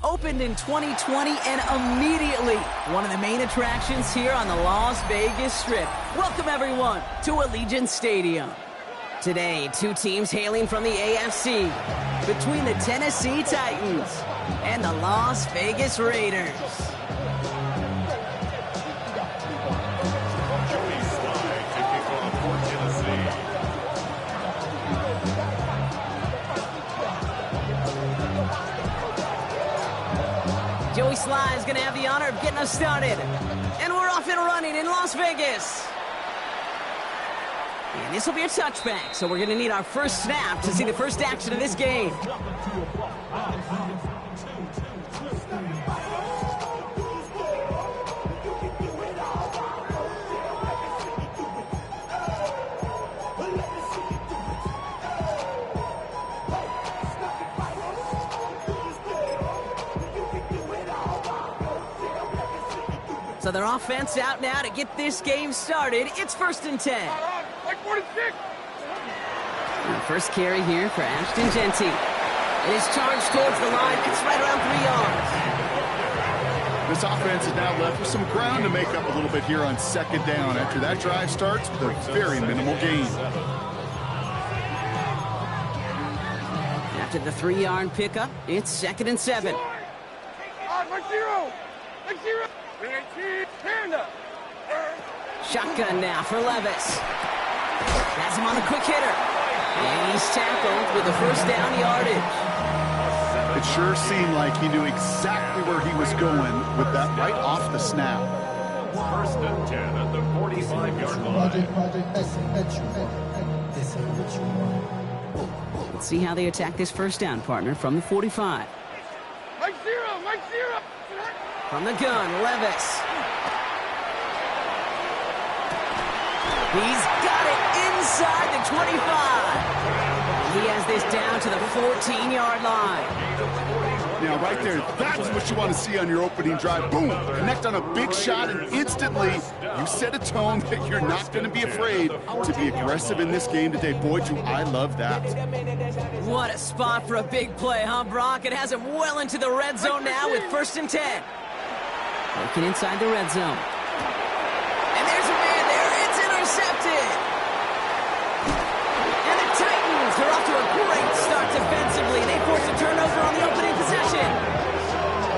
Opened in 2020 and immediately one of the main attractions here on the Las Vegas Strip. Welcome, everyone, to Allegiant Stadium. Today, two teams hailing from the AFC between the Tennessee Titans and the Las Vegas Raiders. Joey Sly is going to have the honor of getting us started. And we're off and running in Las Vegas. And this will be a touchback, so we're going to need our first snap to see the first action of this game. So their offense out now to get this game started. It's 1st and 10. Like 46. And first carry here for Ashton Genty. It is charged towards the line. It's right around 3 yards. This offense is now left with some ground to make up a little bit here on 2nd down after that drive starts with a very minimal gain. After the 3-yard pickup, it's 2nd and 7. Like zero. Shotgun now for Levis. Has him on the quick hitter. And he's tackled with the first down yardage. It sure seemed like he knew exactly where he was going with that right off the snap. 1st and 10 at the 45-yard line. Let's see how they attack this first down, partner, from the 45. Like zero. From the gun, Levis. He's got it inside the 25. He has this down to the 14-yard line. Now, right there, that's what you want to see on your opening drive. Boom! Connect on a big shot, and instantly you set a tone that you're not going to be afraid to be aggressive in this game today. Boy, do I love that. What a spot for a big play, huh, Brock? It has him well into the red zone now with 1st and 10. Looking inside the red zone. And there's a man there. It's intercepted. And the Titans are off to a great start defensively. They force a turnover on the opening possession.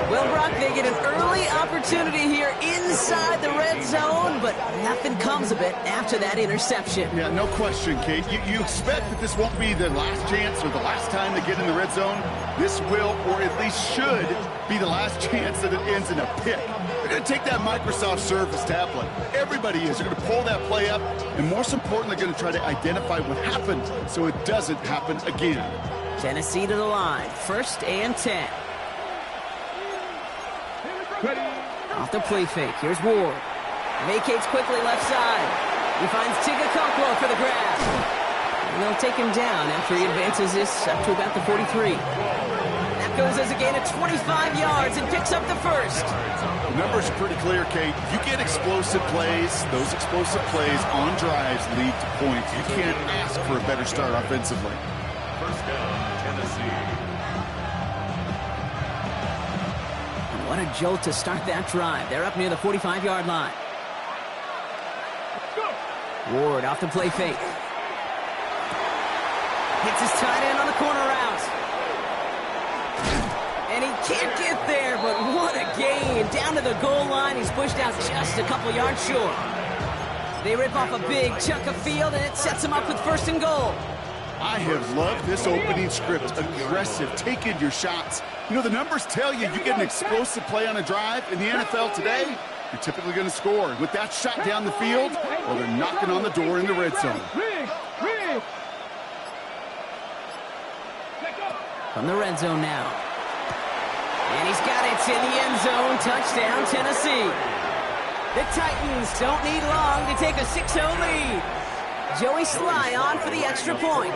Well, Brock, they get an early opportunity here inside the red zone, but nothing comes of it after that interception. Yeah, no question, Kate. You expect that this won't be the last chance or the last time they get in the red zone. This will, or at least should, be the last chance that it ends in a pick. They're going to take that Microsoft Surface tablet. Everybody is. They're going to pull that play up, and most importantly, they're going to try to identify what happened so it doesn't happen again. Tennessee to the line. 1st and 10. Off the play fake. Here's Ward. Vacates quickly left side. He finds Tigga Kokwo for the grab. And they'll take him down after he advances this up to about the 43. That goes as a gain of 25 yards and picks up the first. The numbers are pretty clear, Kate. You get explosive plays. Those explosive plays on drives lead to points. You can't ask for a better start offensively. 1st down, Tennessee. What a jolt to start that drive. They're up near the 45-yard line. Ward off the play fake. Hits his tight end on the corner route. And he can't get there, but what a gain. Down to the goal line. He's pushed out just a couple yards short. They rip off a big chunk of field, and it sets him up with 1st and goal. I have loved this opening script. Aggressive, taking your shots. You know, the numbers tell you get an explosive play on a drive in the NFL today, you're typically going to score. With that shot down the field, well, they're knocking on the door in the red zone. From the red zone now. And he's got it in the end zone. Touchdown, Tennessee. The Titans don't need long to take a 6-0 lead. Joey Sly on for the extra point.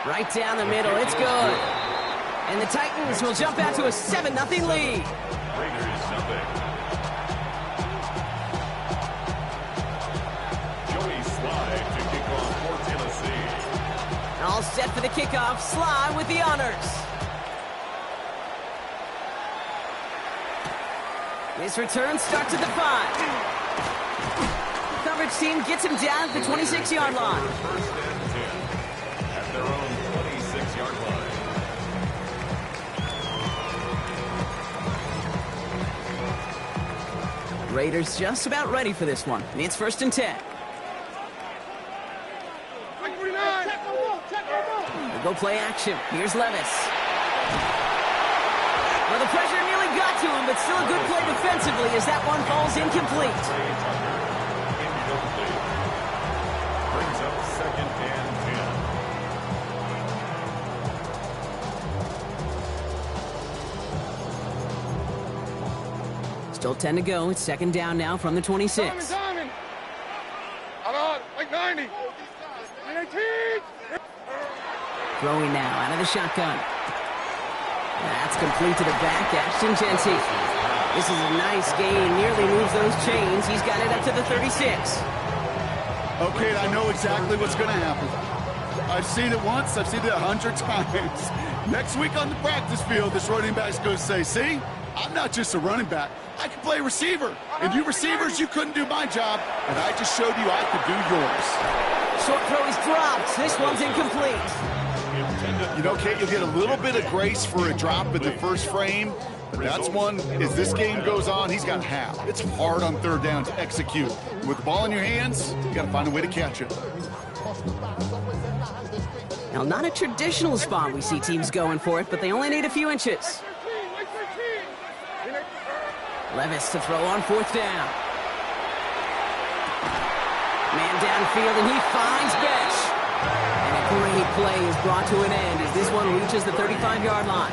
Right down the middle, it's good. And the Titans will jump out to a 7-0 lead. Raiders 7. Joey Sly to kick off for Tennessee. All set for the kickoff. Sly with the honors. This return starts at the 5. Coverage team gets him down at the 26-yard line. First and 10 at their own 26-yard line. Raiders just about ready for this one. It's first and 10. They'll go play action. Here's Levis. Well, the pressure nearly got to him, but still a good play defensively as that one falls incomplete. Incomplete. Brings up second and 10. Still 10 to go. It's second down now from the 26. Diamond. Out on, like 90. 19. Throwing now out of the shotgun. That's complete to the back, Ashton Genty. This is a nice gain, nearly moves those chains. He's got it up to the 36. Okay, I know exactly what's going to happen. I've seen it once, I've seen it 100 times. Next week on the practice field, this running back's going to say, see, I'm not just a running back. I can play receiver. And you receivers, you couldn't do my job, and I just showed you I could do yours. Short throw is dropped. This one's incomplete. You know, Kate, you'll get a little bit of grace for a drop in the first frame, but that's one, as this game goes on, he's got half. It's hard on third down to execute. With the ball in your hands, you got to find a way to catch it. Now, not a traditional spot we see teams going for it, but they only need a few inches. Levis to throw on fourth down. Man downfield, and he finds Betch. And a great play is brought to an end as this one reaches the 35-yard line.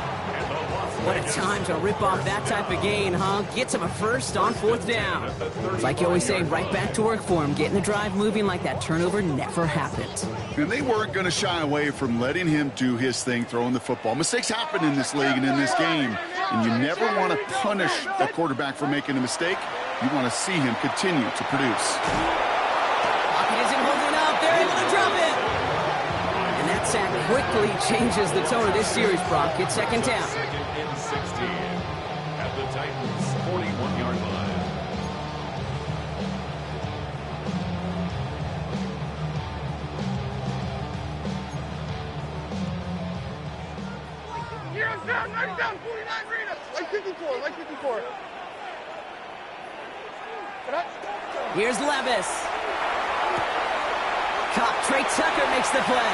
What a time to rip off that type of gain, huh? Gets him a first on fourth down. It's like you always say, right back to work for him, getting the drive moving like that turnover never happened. And they weren't going to shy away from letting him do his thing, throwing the football. Mistakes happen in this league and in this game, and you never want to punish a quarterback for making a mistake. You want to see him continue to produce. Pocket isn't holding up. They're able to drop it. And that sack quickly changes the tone of this series, Brock. It's second down. Second and 16 at the Titans' 41-yard line. Heroes down, 90 down, 49 Rita. Like 54, like 54. Here's Levis. Caught. Trey Tucker makes the play.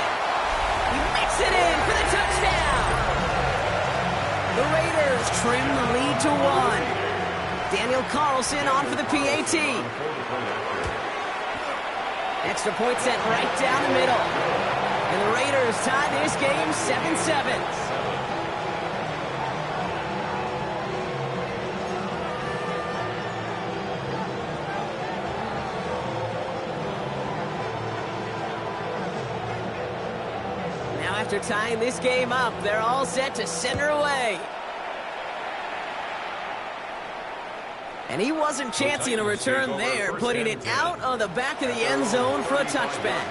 He makes it in for the touchdown. The Raiders trim the lead to 1. Daniel Carlson on for the PAT. Extra point sent right down the middle. And the Raiders tie this game 7-7. After tying this game up, they're all set to send her away. And he wasn't chancing a return there, putting it out of the back of the end zone for a touchback.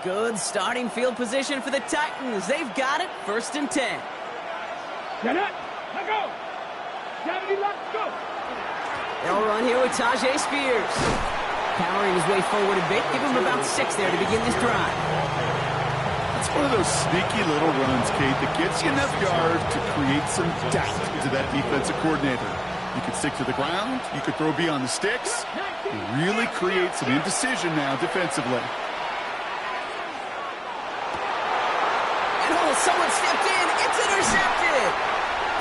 Good starting field position for the Titans. They've got it, first and 10. Get it. Let go. Let's go. They'll run here with Tajay Spears. Powering his way forward a bit. Give him about 6 there to begin this drive. It's one of those sneaky little runs, Kate, that gets you enough yards to create some doubt to that defensive coordinator. You could stick to the ground. You could throw beyond the sticks. You really create some indecision now defensively. And oh, someone stepped in. It's intercepted.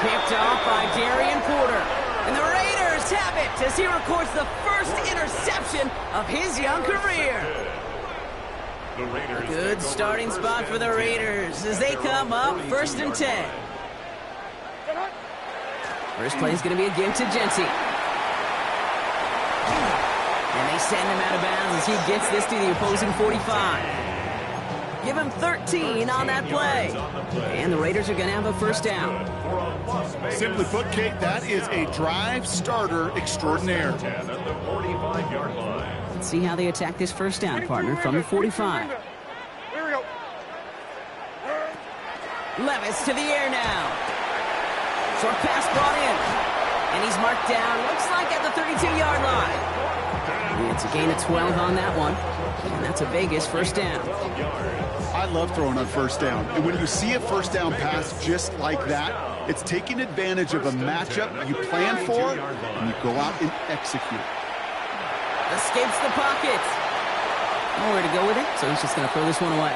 Picked off by Darian Porter. And the Raiders have it as he records the first interception of his young career. A good starting spot for the Raiders as they come up first and 10. First play is going to be again to Genty. And they send him out of bounds as he gets this to the opposing 45. Give him 13 on that play. And the Raiders are going to have a first down. Simply put, Kate, that is a drive starter extraordinaire. Let's see how they attack this first down, partner, from the 45. Here we go. Levis to the air now. Short pass brought in. And he's marked down, looks like at the 32-yard line. And it's a gain of 12 on that one. And that's a Vegas first down. I love throwing on first down. And when you see a first down pass just like that, it's taking advantage of a matchup you plan for, and you go out and execute. Escapes the pocket. Nowhere to go with it, so he's just going to throw this one away.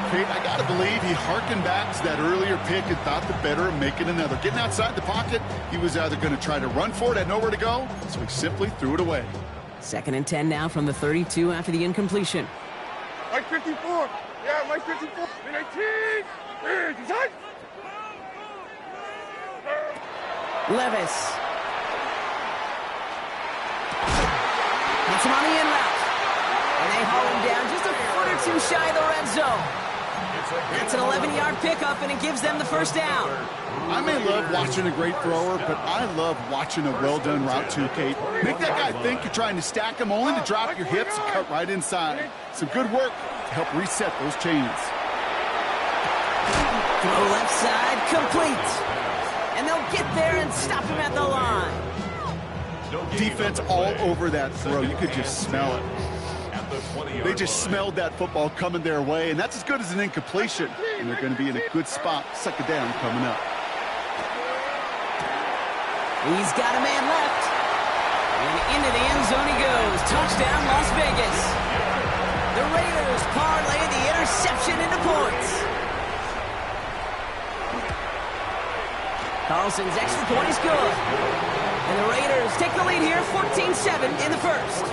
Kate, I got to believe he harkened back to that earlier pick and thought the better of making another. Getting outside the pocket, he was either going to try to run for it, had nowhere to go, so he simply threw it away. 2nd and 10 now from the 32 after the incompletion. Mike 54. Yeah, Mike 54. 19. Design. Levis. Hits him on the in route. And they haul him down just a foot or two shy of the red zone. That's an 11-yard pickup, and it gives them the first down. I may love watching a great thrower, but I love watching a well-done route too, Kate. Make that guy think you're trying to stack him, only to drop your hips and cut right inside. Some good work to help reset those chains. Throw left side, complete. And they'll get there and stop him at the line. Defense all over that throw. You could just smell it. They just smelled that football coming their way, and that's as good as an incompletion. And they're going to be in a good spot. 2nd down coming up. He's got a man left. And into the end zone he goes. Touchdown, Las Vegas. The Raiders parlay the interception into points. Carlson's extra point is good. And the Raiders take the lead here, 14-7 in the first.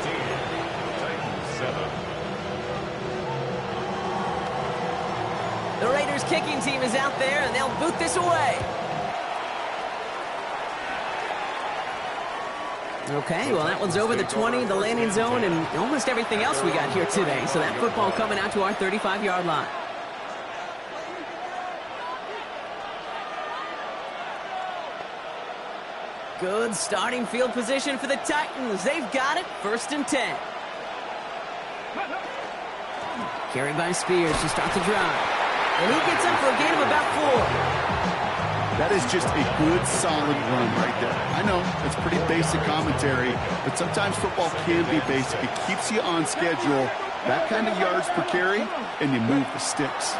The Raiders kicking team is out there, and they'll boot this away. Okay, well, that one's over the 20, the landing zone, and almost everything else we got here today. So that football coming out to our 35-yard line. Good starting field position for the Titans. They've got it, 1st and 10. Carried by Spears to start the drive. And he gets up for a gain of about 4. That is just a good, solid run right there. I know, it's pretty basic commentary, but sometimes football can be basic. It keeps you on schedule, that kind of yards per carry, and you move the sticks.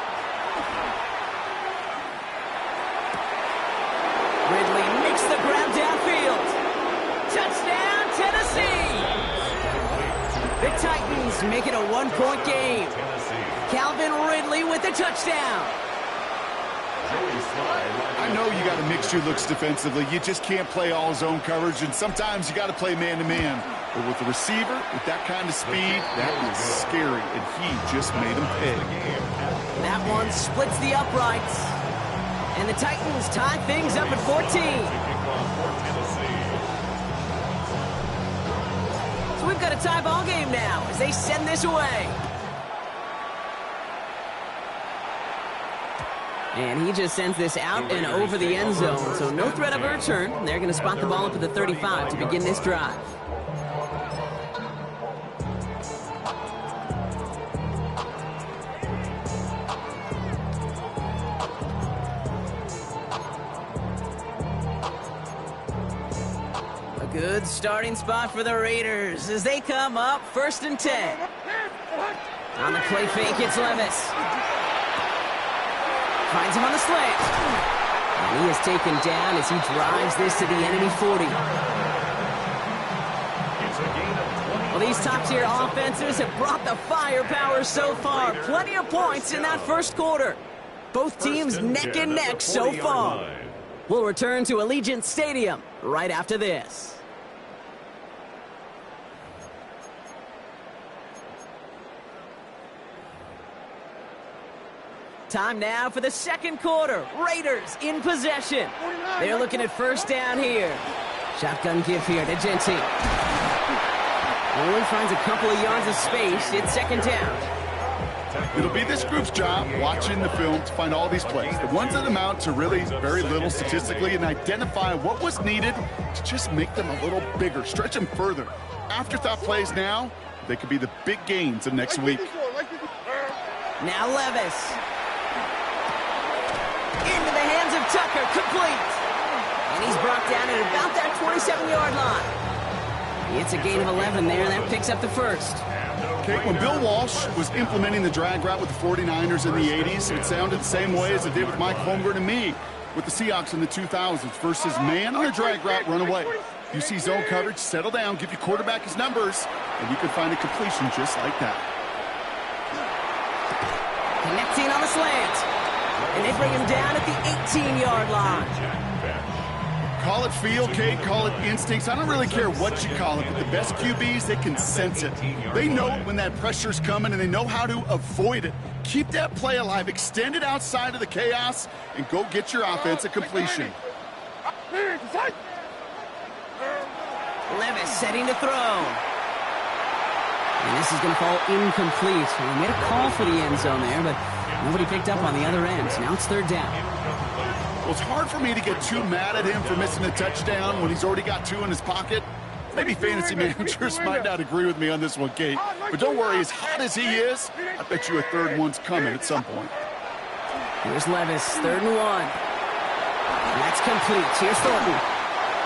Ridley makes the grab downfield. Touchdown, Tennessee! The Titans make it a 1-point game. Calvin Ridley with the touchdown. I know you got to mix your looks defensively. You just can't play all zone coverage, and sometimes you got to play man-to-man. But with the receiver, with that kind of speed, that is scary, and he just made him pay. That one splits the uprights. And the Titans tie things up at 14. So we've got a tie ball game now as they send this away. And he just sends this out and over the end zone. So no threat of a return. They're going to spot the ball up at the 35 to begin this drive. A good starting spot for the Raiders as they come up 1st and 10. On the play fake, it's Levis. Finds him on the slant. And he is taken down as he drives this to the enemy 40. Well, these top-tier offenses have brought the firepower so far. Plenty of points in that first quarter. Both teams neck and neck so far. We'll return to Allegiant Stadium right after this. Time now for the second quarter. Raiders in possession. They're looking at first down here. Shotgun give here to Genty. Only finds a couple of yards of space. It's 2nd down. It'll be this group's job watching the film to find all these plays, the ones that amount to really very little statistically, and identify what was needed to just make them a little bigger, stretch them further. Afterthought plays now, they could be the big gains of next week. Now Levis. Into the hands of Tucker, complete. And he's brought down at about that 27-yard line. It's a gain of 11 there, and that picks up the first. Okay, when Bill Walsh was implementing the drag route with the 49ers in the 80s, it sounded the same way as it did with Mike Holmgren and me with the Seahawks in the 2000s versus man on a drag route, run away. You see zone coverage, settle down, give your quarterback his numbers, and you can find a completion just like that. Connecting on the slant. And they bring him down at the 18-yard line. Call it feel, Kate, call it instincts. I don't really care what you call it, but the best QBs, they can sense it. They know when that pressure's coming, and they know how to avoid it. Keep that play alive, extend it outside of the chaos, and go get your offense a completion. Levis setting to throw. And this is going to fall incomplete. They made a call for the end zone there, but nobody picked up on the other end. So now it's third down. Well, it's hard for me to get too mad at him for missing a touchdown when he's already got two in his pocket. Maybe fantasy managers might not agree with me on this one, Kate. But don't worry, as hot as he is, I bet you a third one's coming at some point. Here's Levis, 3rd and 1. And that's complete. Here's Thornton.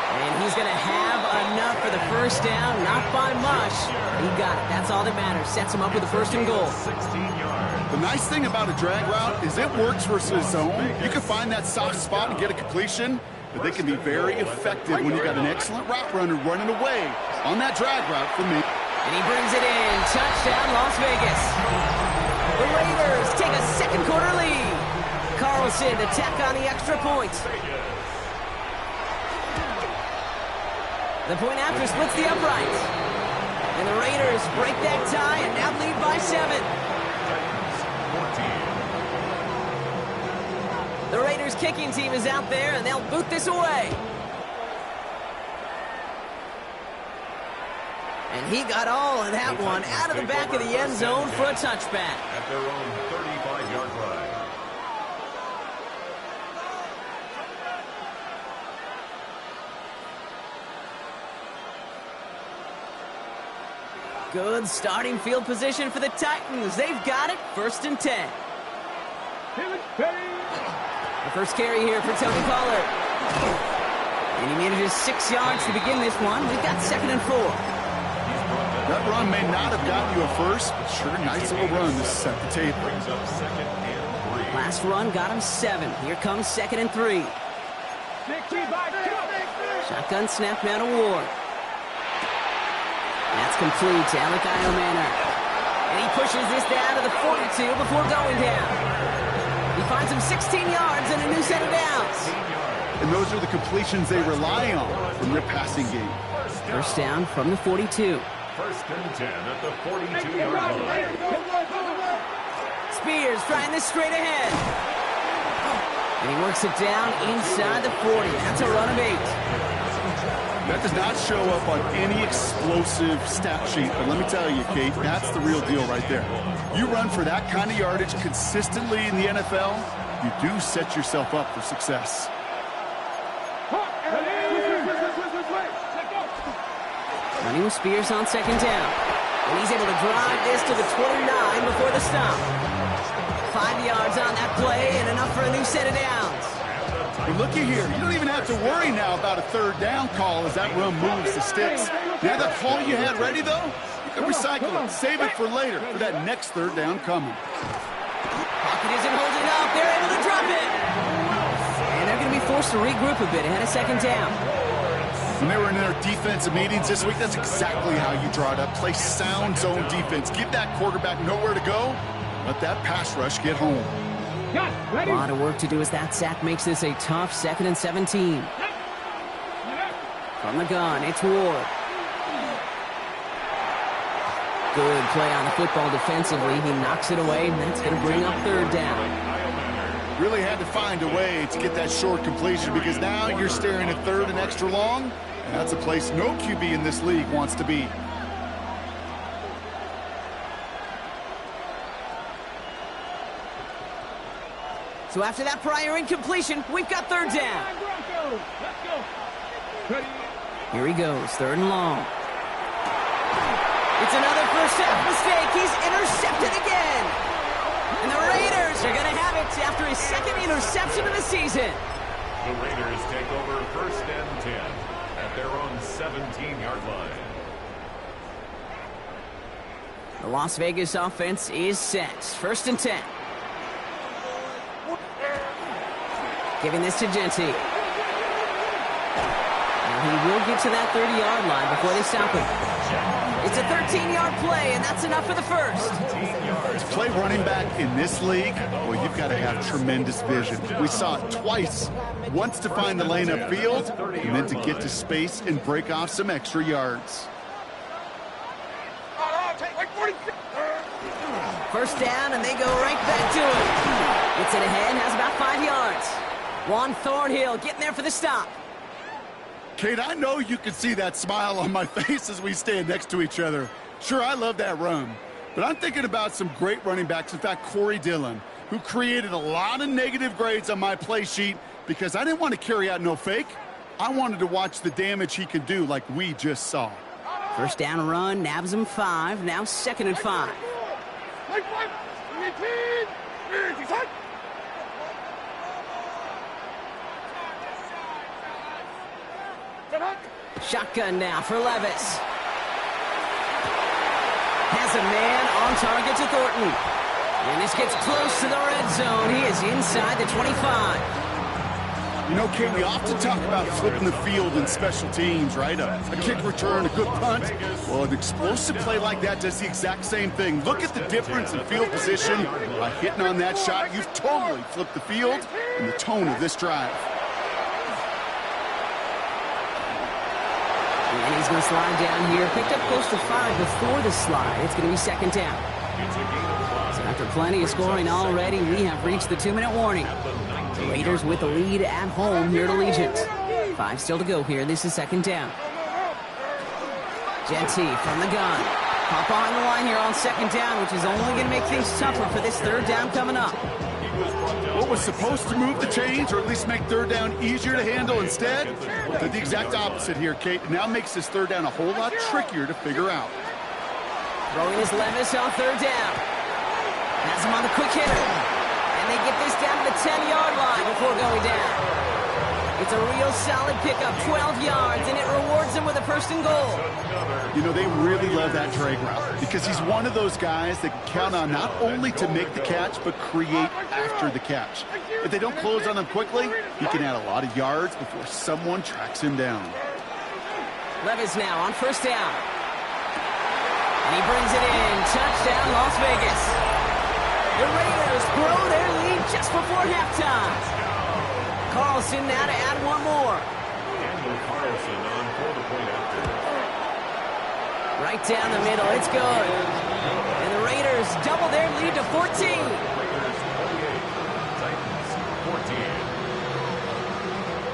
And he's going to have enough for the first down, not by much. He got it. That's all that matters. Sets him up with a 1st and goal. 16 yards. The nice thing about a drag route is it works versus zone. You can find that soft spot and get a completion, but they can be very effective when you got an excellent route runner running away on that drag route for me. And he brings it in. Touchdown, Las Vegas. The Raiders take a second quarter lead. Carlson to tack on the extra point. The point after splits the uprights. And the Raiders break that tie and now lead by 7. The Raiders kicking team is out there, and they'll boot this away. And he got all of that one out of the back of the end zone for a touchback. At their own 35-yard line. Good starting field position for the Titans. They've got it, 1st and 10. The first carry here for Tony Pollard. And he manages 6 yards to begin this one. We've got 2nd and 4. That run may not have gotten you a first, but sure, nice little run to set the table. Last run got him 7. Here comes 2nd and 3. Shotgun snap now to Ward. That's complete to Alec Iomanner. And he pushes this down to the 42 before going down. He finds him 16 yards and a new set of downs. And those are the completions they rely on from their passing game. First down from the 42. 1st and 10 at the 42-yard line. Spears trying this straight ahead. And he works it down inside the 40. That's a run of 8. That does not show up on any explosive stat sheet, but let me tell you, Kate, that's the real deal right there. You run for that kind of yardage consistently in the NFL, you do set yourself up for success. Running with Spears on 2nd down. And he's able to drive this to the 29 before the stop. 5 yards on that play and enough for a new set of downs. But looky here, you don't even have to worry now about a 3rd down call as that run moves the sticks. Now that call you had ready, though, you can recycle it, save it for later, for that next 3rd down coming. Pocket isn't holding up. They're able to drop it. And they're going to be forced to regroup a bit ahead of 2nd down. When they were in their defensive meetings this week, that's exactly how you draw it up. Play sound zone defense. Give that quarterback nowhere to go. Let that pass rush get home. A lot of work to do as that sack makes this a tough 2nd and 17. From the gun, it's Ward. Good play on the football defensively. He knocks it away, and that's going to bring up 3rd down. Really had to find a way to get that short completion because now you're staring at 3rd and extra long, and that's a place no QB in this league wants to be. So after that prior incompletion, we've got third down. Here he goes, third and long. It's another first half mistake. He's intercepted again. And the Raiders are going to have it after his second interception of the season. The Raiders take over first and 10 at their own 17-yard line. The Las Vegas offense is set. First and 10. Giving this to Genty. And he will get to that 30-yard line before they stop him. It's a 13-yard play, and that's enough for the first. To play running back in this league, well, you've got to have tremendous vision. We saw it twice. Once to find the lane upfield, and then to get to space and break off some extra yards. First down, and they go right back to it. Gets it ahead, has about 5 yards. Juan Thornhill getting there for the stop. Kate, I know you can see that smile on my face as we stand next to each other. Sure, I love that run. But I'm thinking about some great running backs. In fact, Corey Dillon, who created a lot of negative grades on my play sheet because I didn't want to carry out no fake. I wanted to watch the damage he could do like we just saw. First down run, nabs him 5. Now second and 5. Shotgun now for Levis. Has a man on target to Thornton. And this gets close to the red zone. He is inside the 25. You know, Kate, we often talk about flipping the field in special teams, right? A kick return, a good punt. Well, an explosive play like that does the exact same thing. Look at the difference in field position. By hitting on that shot, you've totally flipped the field and the tone of this drive. And he's going to slide down here. Picked up close to 5 before the slide. It's going to be second down. So after plenty of scoring already, we have reached the 2-minute warning. The Raiders with the lead at home here at Allegiant. 5 still to go here. This is second down. Genty from the gun. Pop behind the line here on second down, which is only going to make things tougher for this third down coming up. What was supposed to move the chains, or at least make third down easier to handle instead, did the exact opposite here, Kate. It now makes this third down a whole lot trickier to figure out. Throwing his Levis on third down. Has him on the quick hitter. And they get this down to the 10-yard line before going down. It's a real solid pickup, 12 yards, and it rewards him with a first and goal. You know, they really love that drag route because he's one of those guys that can count on not only to make the catch, but create after the catch. If they don't close on him quickly, he can add a lot of yards before someone tracks him down. Levis now on first down. And he brings it in. Touchdown, Las Vegas. The Raiders grow their lead just before halftime. Carlson now to add one more. Daniel Carlson on for the point after. Right down the middle, it's good. And the Raiders double their lead to 14. Raiders 28, Titans 14.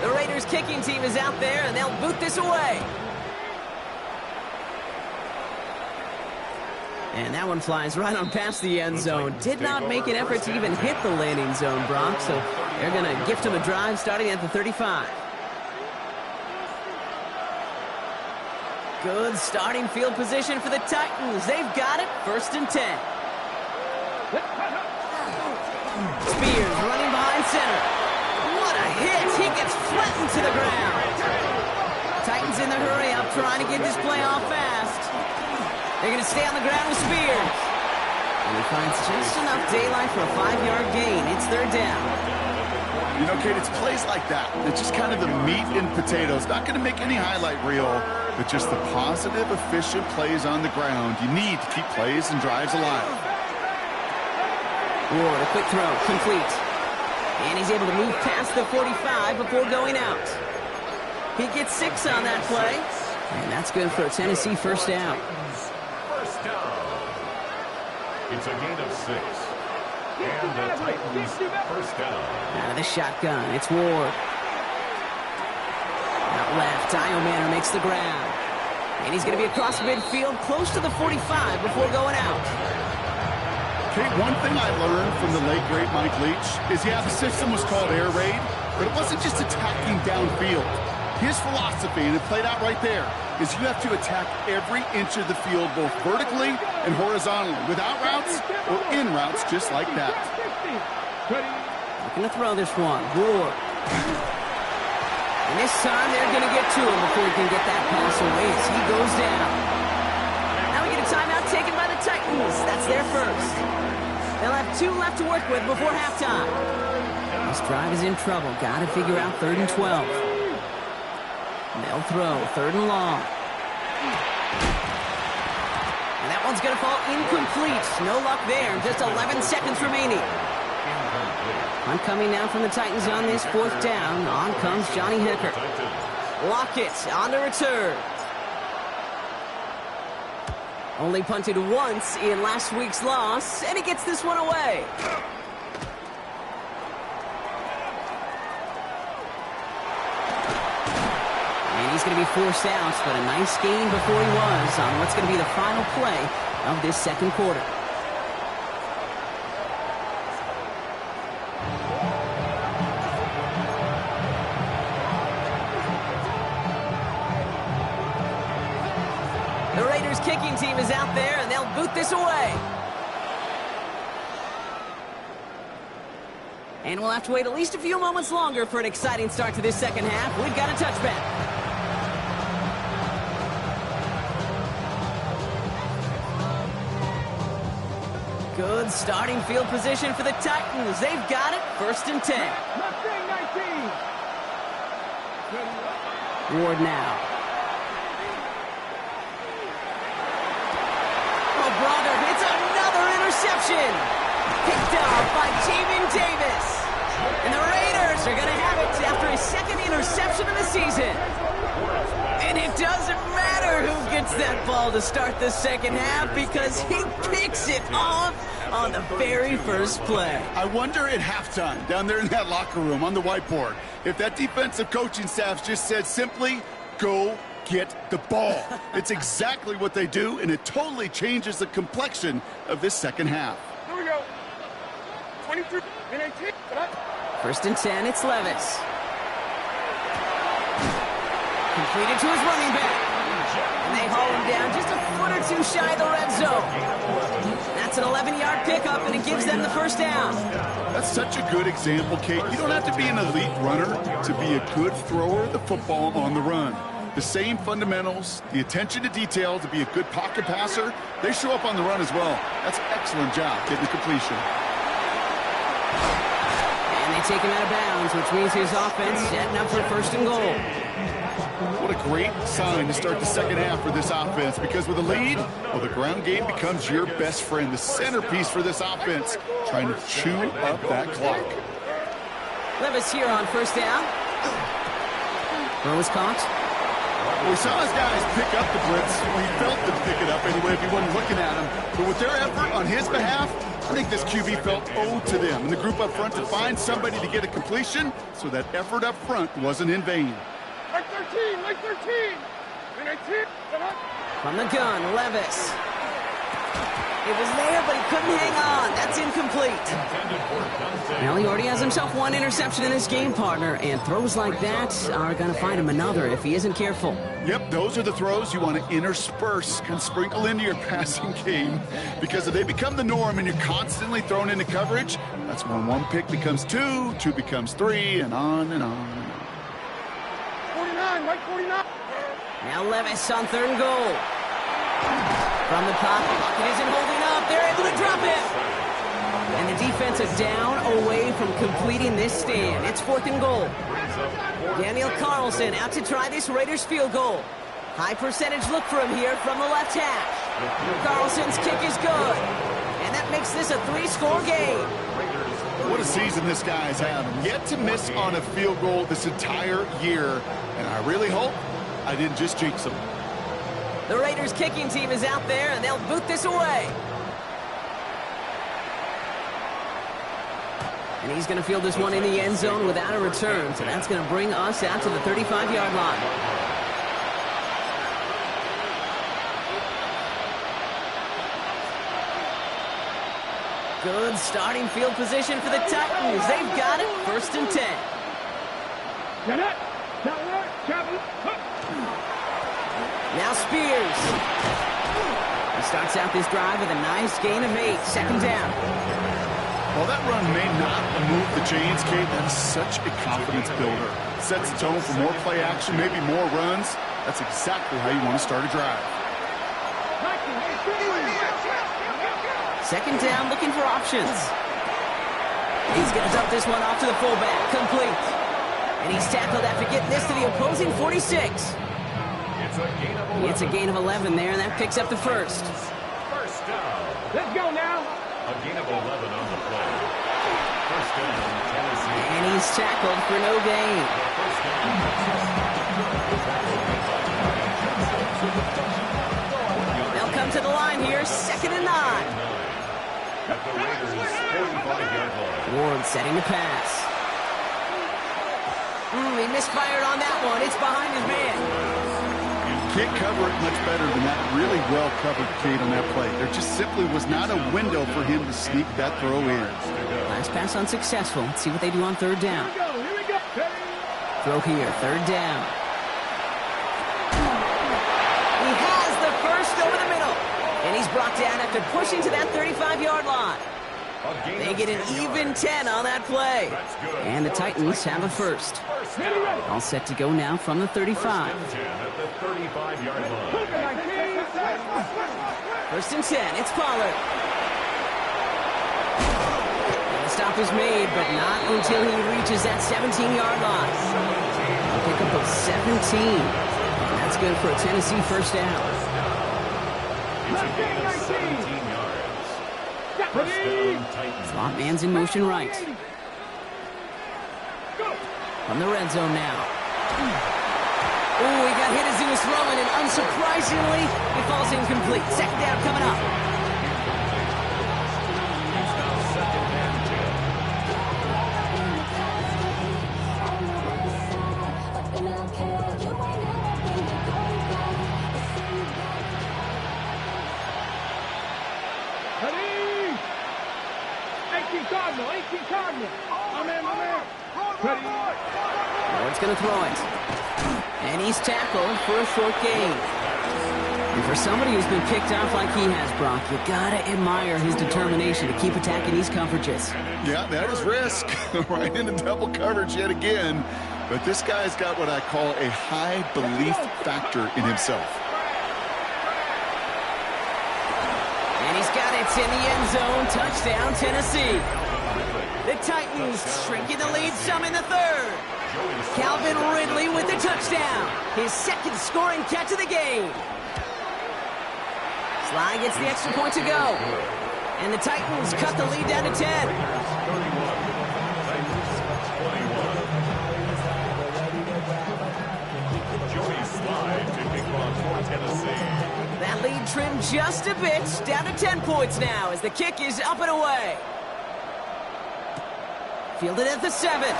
The Raiders kicking team is out there, and they'll boot this away. And that one flies right on past the end zone. Did not make an effort to even hit the landing zone, Brock, so they're going to gift him a drive starting at the 35. Good starting field position for the Titans. They've got it, first and 10. Spears running behind center. What a hit! He gets flattened to the ground. Titans in the hurry up, trying to get this play off fast. They're going to stay on the ground with Spears. And he finds just enough daylight for a 5-yard gain. It's third down. You know, Kate, it's plays like that. It's just kind of the meat and potatoes. Not going to make any highlight reel, but just the positive, efficient plays on the ground. You need to keep plays and drives alive. Ward, a quick throw, complete. And he's able to move past the 45 before going out. He gets 6 on that play. And that's good for a Tennessee first down. First down. It's a gain of 6. And the Titans first down. Out of the shotgun, it's Ward. Out left, Manor makes the ground. And he's going to be across midfield, close to the 45 before going out. Okay, one thing I learned from the late, great Mike Leach is, yeah, the system was called air raid, but it wasn't just attacking downfield. His philosophy, and it played out right there, is you have to attack every inch of the field, both vertically and horizontally, without routes or in routes, just like that. Looking to throw this one. Ward. And this time they're going to get to him before he can get that pass away as he goes down. Now we get a timeout taken by the Titans. That's their first. They'll have 2 left to work with before halftime. This drive is in trouble. Got to figure out 3rd and 12. They'll throw 3rd and long. And that one's going to fall incomplete. No luck there. Just 11 seconds remaining. Hunt coming now from the Titans on this 4th down. On comes Johnny Hecker. Lockett on to return. Only punted once in last week's loss, and he gets this one away. And he's going to be forced out, but a nice gain before he was on what's going to be the final play of this 2nd quarter. The Raiders kicking team is out there, and they'll boot this away. And we'll have to wait at least a few moments longer for an exciting start to this 2nd half. We've got a touchback. Good starting field position for the Titans. They've got it. 1st and 10. Ward now. Bronner hits another interception. Picked off by Jamin Davis. And the Raiders are going to have it after his 2nd interception of the season. And it doesn't matter who gets that ball to start the 2nd half because he picks it off on the very first play. I wonder at halftime, down there in that locker room on the whiteboard, if that defensive coaching staff just said simply, go get the ball. It's exactly what they do, and it totally changes the complexion of this 2nd half. Here we go. 23 and 18. 1st and 10, it's Levis. Completed to his running back. And they haul him down just a foot or 2 shy of the red zone. That's an 11-yard pickup, and it gives them the 1st down. That's such a good example, Kate. You don't have to be an elite runner to be a good thrower of the football on the run. The same fundamentals, the attention to detail to be a good pocket passer, they show up on the run as well. That's an excellent job getting the completion. And they take him out of bounds, which means his offense setting up for 1st and goal. What a great sign to start the 2nd half for this offense, because with a lead, well, the ground game becomes your best friend, the centerpiece for this offense, trying to chew up that clock. Levis here on 1st down. Throw is caught. We saw his guys pick up the blitz. We felt them pick it up anyway if he wasn't looking at him. But with their effort on his behalf, I think this QB felt owed to them and the group up front to find somebody to get a completion, so that effort up front wasn't in vain. Like 13, like 13. And 19. From the gun, Levis. It was there, but he couldn't hang on. That's incomplete. Well, he already has himself 1 interception in this game, partner, and throws like that are going to find him another if he isn't careful. Yep, those are the throws you want to intersperse, kind of sprinkle into your passing game, because if they become the norm and you're constantly thrown into coverage, that's when 1 pick becomes 2, 2 becomes 3, and on and on and on. 49, like 49. Now Levis on 3rd and goal. From the pocket, Lockett isn't holding up. They're able to drop it. And the defense is down away from completing this stand. It's 4th and goal. Daniel Carlson out to try this Raiders field goal. High percentage look for him here from the left hash. Carlson's kick is good. And that makes this a 3-score game. What a season this guy's having. Yet to miss on a field goal this entire year. And I really hope I didn't just jinx him. The Raiders kicking team is out there, and they'll boot this away. And he's going to field this one in the end zone without a return. So that's going to bring us out to the 35-yard line. Good starting field position for the Titans. They've got it. 1st and 10. Now Spears. He starts out this drive with a nice gain of 8. 2nd down. While that run may not move the chains, Kate, that is such a confidence builder. Sets the tone for more play action, maybe more runs. That's exactly how you want to start a drive. 2nd down, looking for options. He's going to dump this one off to the fullback. Complete. And he's tackled after getting this to the opposing 46. It's a gain of 11 there, and that picks up the 1st. 1st down. Let's go now. A gain of 11 on the play. 1st down, Tennessee. And he's tackled for no gain. First They'll come to the line here, 2nd and 9. At the Raiders' 45-yard line. Ward setting the pass. He misfired on that one. It's behind his man. Can't cover it much better than that. Really well covered, Kate, on that play. There just simply was not a window for him to sneak that throw in. Last pass unsuccessful. Let's see what they do on 3rd down. Here we go. Throw here, 3rd down. He has the 1st over the middle. And he's brought down after pushing to that 35-yard line. They get an even 10 on that play. And the Titans have a 1st. All set to go now from the 35. At the 35-yard line. 1st and 10. It's Pollard. And the stop is made, but not until he reaches that 17-yard line. A pickup of 17. And that's good for a Tennessee 1st down. It's a gain of 17 yards. 1st down, Titans. Slot man's in motion right. From the red zone now. He got hit as he was throwing, and unsurprisingly, it falls incomplete. 2nd down coming up. It's now 2nd and 18 Cardinal. My man. Ward's going to throw it. And he's tackled for a short gain. And for somebody who's been picked off like he has, Brock, you gotta admire his determination to keep attacking these coverages. Yeah, that is risk. Right into double coverage yet again. But this guy's got what I call a high belief factor in himself. And he's got it in the end zone. Touchdown, Tennessee. The Titans shrinking the lead some in the 3rd. Calvin Ridley with the touchdown. His 2nd scoring catch of the game. Sly gets the extra point to go. And the Titans cut the lead down to 10. That lead trimmed just a bit, down to 10 points now as the kick is up and away. Fielded at the 7.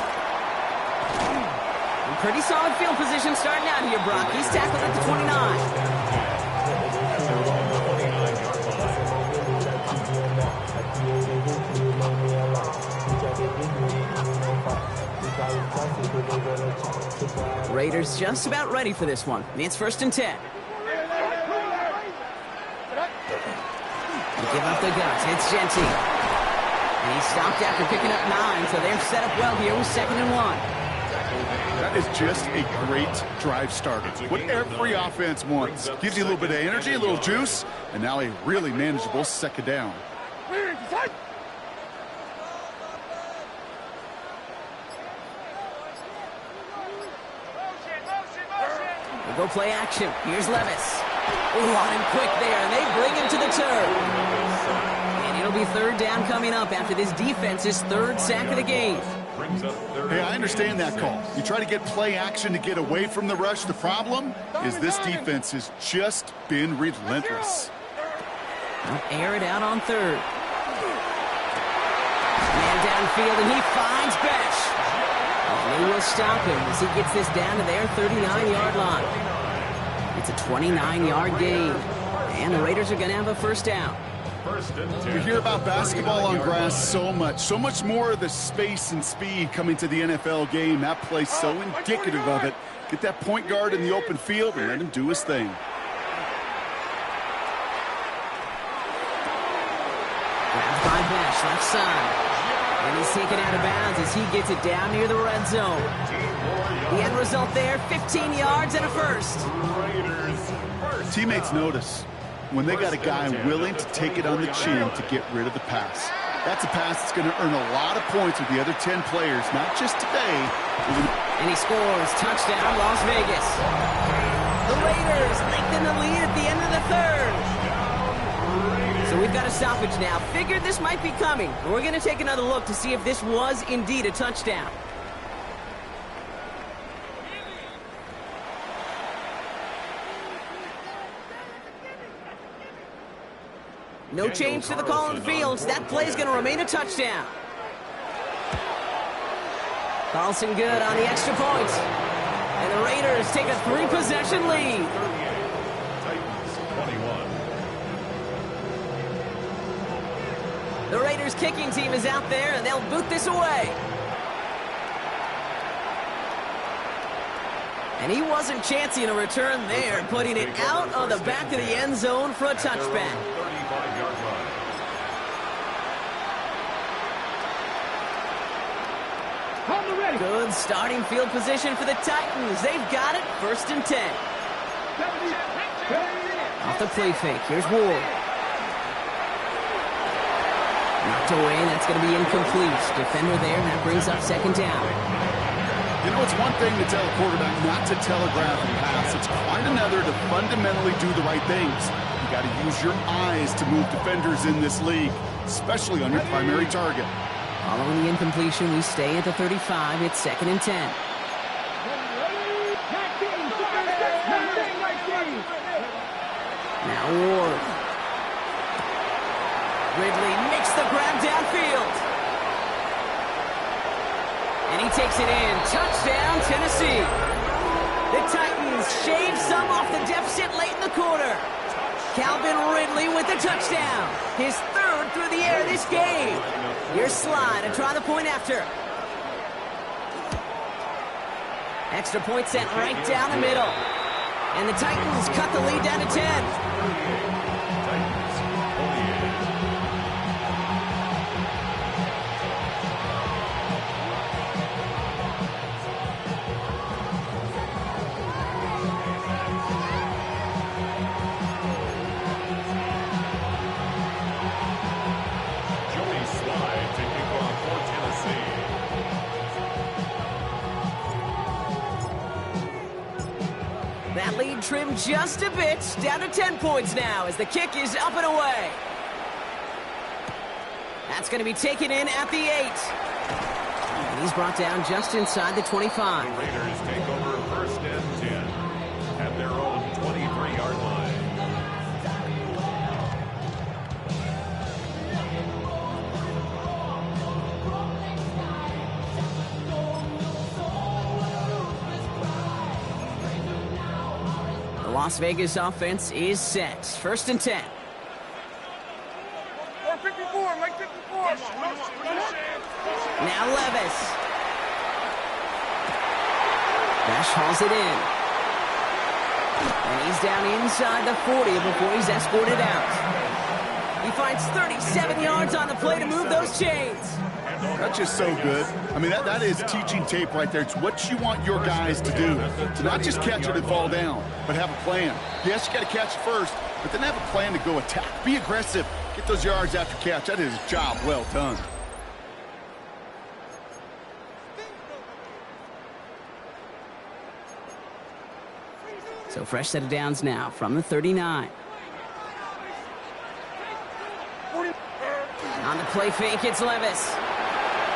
Pretty solid field position starting out here, Brock. He's tackled at the 29. Raiders just about ready for this one. It's 1st and 10. They give up the guts. It's Genty. And he stopped after picking up 9, so they're set up well here with 2nd and 1. That is just a great drive starter. What every offense wants. Gives you a little bit of energy, a little juice, and now a really manageable 2nd down. They go play action. Here's Levis. On him quick there, and they bring him to the turf. And it'll be 3rd down coming up after this defense's 3rd sack of the game. Hey, I understand that call. You try to get play action to get away from the rush. The problem is this defense has just been relentless. They'll air it out on 3rd. Man downfield, and he finds Besh. And they will stop him as he gets this down to their 39-yard line. It's a 29-yard gain. And the Raiders are going to have a 1st down. first and 10. You hear about basketball on grass so much more of the space and speed coming to the NFL game. That play's so indicative of it. Get that point guard in the open field and let him do his thing. Grabbed by Besh, left side. And he's taken out of bounds as he gets it down near the red zone. The end result there, 15 yards and a first. Teammates notice when they got a guy willing to take it on the chin to get rid of the pass. That's a pass that's going to earn a lot of points with the other 10 players, not just today. And he scores. Touchdown, Las Vegas. The Raiders lengthen the lead at the end of the third. So we've got a stoppage now. Figured this might be coming. We're going to take another look to see if this was indeed a touchdown. No change to the call on the field. That play's going to remain a touchdown. Carlson good on the extra point. And the Raiders take a 3-possession lead. Titans 21. The Raiders kicking team is out there, and they'll boot this away. And he wasn't chancing a return there, putting it out of the back of the end zone for a touchback. 35-yard line. Good starting field position for the Titans. They've got it, 1st and 10. Off the play fake, here's Ward. Knocked away, and that's going to be incomplete. Defender there, and that brings up 2nd down. You know, it's one thing to tell a quarterback not to telegraph and pass. It's quite another to fundamentally do the right things. You got to use your eyes to move defenders in this league, especially on your primary target. Following the incompletion, we stay at the 35. It's 2nd and 10. Now Ward. Ridley makes the grab downfield. And he takes it in. Touchdown, Tennessee. The Titans shave some off the deficit late in the quarter. Calvin Ridley with the touchdown. His 3rd through the air this game. Here's Slide to try the point after. Extra point sent right down the middle. And the Titans cut the lead down to 10. Titans 48. That lead trimmed just a bit, down to 10 points now as the kick is up and away. That's going to be taken in at the 8. And he's brought down just inside the 25. The Raiders take over 1st and 10 at their own 23-yard line. Las Vegas offense is set. 1st and 10. 54, Mike 54. Now Levis. Besh hauls it in. And he's down inside the 40 before he's escorted out. He finds 37 yards on the play to move those chains. That's just so good. I mean, that is teaching tape right there. It's what you want your guys to do. To not just catch it and fall down, but have a plan. Yes, you got to catch it first, but then have a plan to go attack. Be aggressive. Get those yards after catch. That is a job well done. So fresh set of downs now from the 39. On the play fake, it's Levis.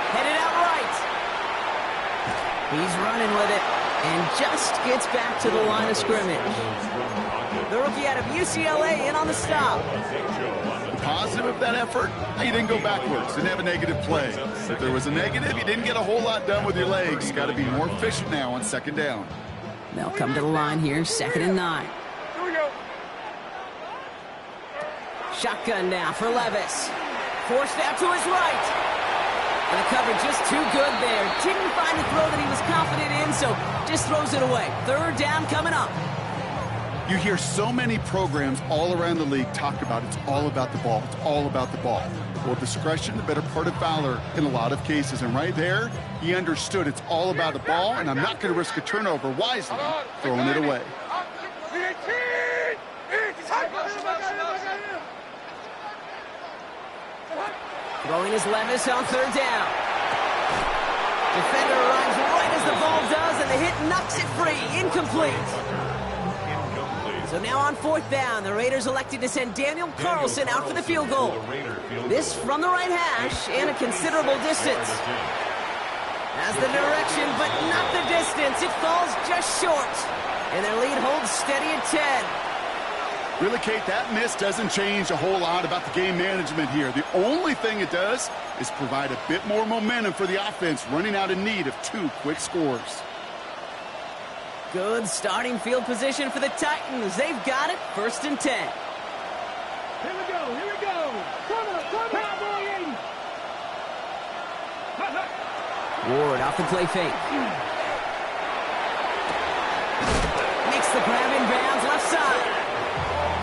Headed out right. He's running with it and just gets back to the line of scrimmage. The rookie out of UCLA in on the stop. The positive of that effort, you didn't go backwards. Didn't have a negative play. If there was a negative, you didn't get a whole lot done with your legs. Got to be more efficient now on 2nd down. They'll come to the line here, 2nd and 9. Here we go. Shotgun now for Levis. Forced out to his right. And the cover just too good there. Didn't find the throw that he was confident in, so just throws it away. Third down coming up. You hear so many programs all around the league talk about it's all about the ball. It's all about the ball. Well, discretion, the better part of valor in a lot of cases. And right there, he understood it's all about the ball, and I'm not going to risk a turnover wisely, throwing it away. Throwing his Levis on third down. Defender arrives right as the ball does, and the hit knocks it free. Incomplete. So now on fourth down, the Raiders elected to send Daniel Carlson out for the field goal. This from the right hash and a considerable distance. Has the direction, but not the distance. It falls just short. And their lead holds steady at 10. Really, Kate, that miss doesn't change a whole lot about the game management here. The only thing it does is provide a bit more momentum for the offense, running out in need of 2 quick scores. Good starting field position for the Titans. They've got it, 1st and 10. Here we go, here we go. Come on, Cowboy 80. Ward off the play fake. Makes the grab in bounds left side.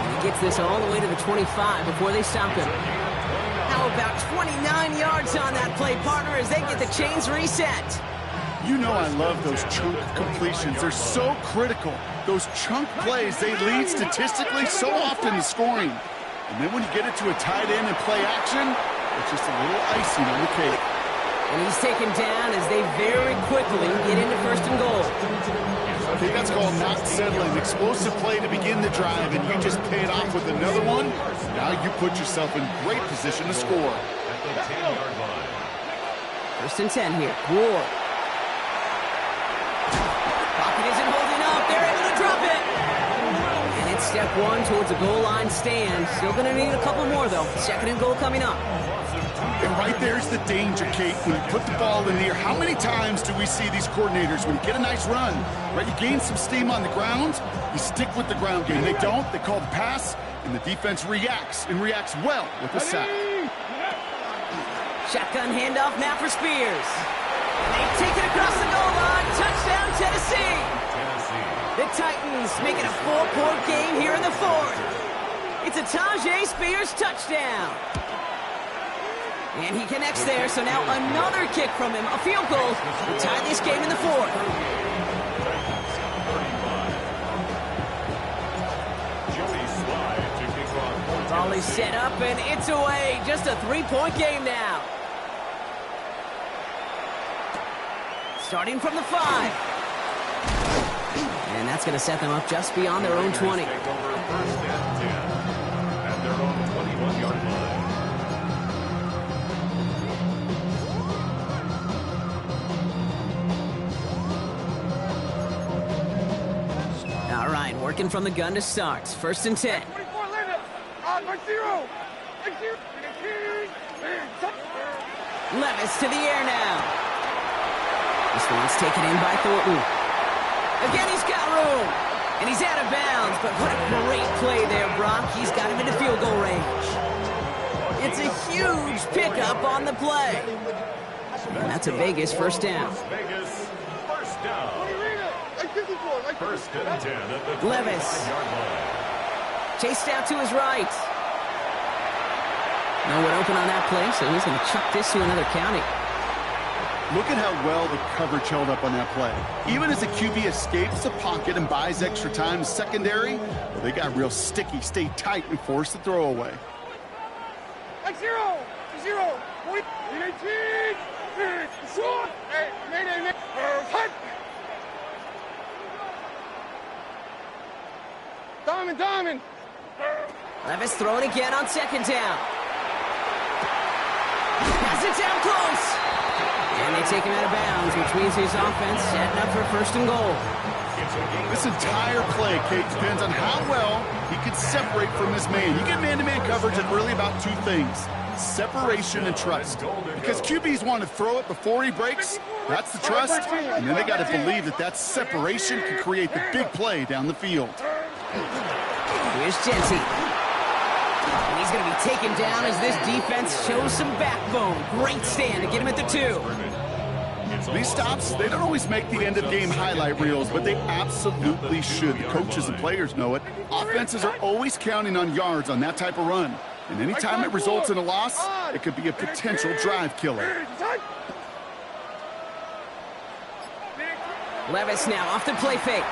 And he gets this all the way to the 25 before they stop him. How about 29 yards on that play, partner, as they get the chains reset. You know I love those chunk completions. They're so critical. Those chunk plays, they lead statistically so often to scoring. And then when you get it to a tight end and play action, it's just a little icing on the cake. And he's taken down as they very quickly get into 1st and goal. I think that's called not settling. Explosive play to begin the drive, and you just pay it off with another one. Now you put yourself in great position to score. At the 10-yard line. 1st and 10 here. Ward. Pocket isn't holding up. They're able to drop it. And it's step 1 towards a goal line stand. Still going to need a couple more, though. 2nd and goal coming up. And right there's the danger, Kate. When you put the ball in the air, how many times do we see these coordinators, when you get a nice run, right, you gain some steam on the ground, you stick with the ground game. They don't, they call the pass, and the defense reacts, and reacts well with a sack. Shotgun handoff now for Spears. And they take it across the goal line. Touchdown, Tennessee. The Titans make it a 4-point game here in the 4th. It's a Tajay Spears touchdown. And he connects there, so now another kick from him, a field goal to tie this game in the 4th. Ball is set up, and it's away. Just a 3-point game now. Starting from the 5. And that's going to set them up just beyond their own 20. Take over 1st and 10 at their own 21-yard line. All right, working from the gun to start. 1st and 10. 24, land it. Right 0. Levis to the air now. This one's taken in by Thornton. Again, he's got room. And he's out of bounds, but what a great play there, Brock. He's got him into field goal range. It's a huge pickup on the play. And that's a Vegas 1st down. Vegas, 1st down. 1st and 10 at the Levis. 25-yard line. Chased out to his right. No one open on that play, so he's going to chuck this to another county. Look at how well the coverage held up on that play. Even as the QB escapes the pocket and buys extra time secondary, well, they got real sticky, stay tight, and force the throw away. 0. 18. Diamond. Levis throwing again on 2nd down. Pass it down close. And they take him out of bounds, which means his offense setting up for 1st and goal. This entire play, Kate, depends on how well he can separate from his man. You get man-to-man coverage, it's really about 2 things: separation and trust. Because QBs want to throw it before he breaks. That's the trust. And then they got to believe that that separation can create the big play down the field. Here's Jency. And he's going to be taken down as this defense shows some backbone. Great stand to get him at the 2. These stops, they don't always make the end-of-game highlight reels, but they absolutely should. The coaches and players know it. Offenses are always counting on yards on that type of run. And anytime it results in a loss, it could be a potential drive killer. Levis now off the play fake.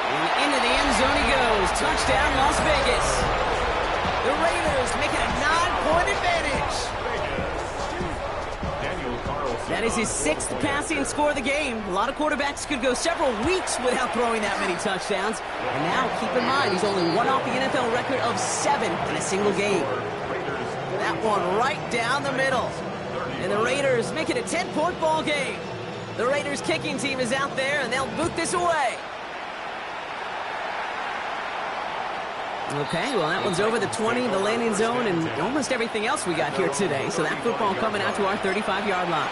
And into the end zone he goes. Touchdown, Las Vegas. The Raiders make it a 9-point advantage. That is his 6th passing score of the game. A lot of quarterbacks could go several weeks without throwing that many touchdowns. And now, keep in mind, he's only one off the NFL record of 7 in a single game. That one right down the middle. And the Raiders make it a 10-point ball game. The Raiders kicking team is out there, and they'll boot this away. Okay, well, that one's over the 20, the landing zone, and almost everything else we got here today. So that football coming out to our 35-yard line.